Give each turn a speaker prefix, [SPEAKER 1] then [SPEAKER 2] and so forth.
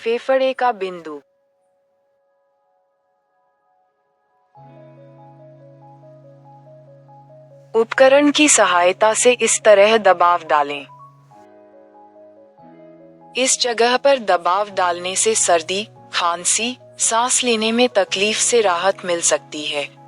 [SPEAKER 1] फेफड़े का बिंदु। उपकरण की सहायता से इस तरह दबाव डालें। इस जगह पर दबाव डालने से सर्दी, खांसी, सांस लेने में तकलीफ से राहत मिल सकती है।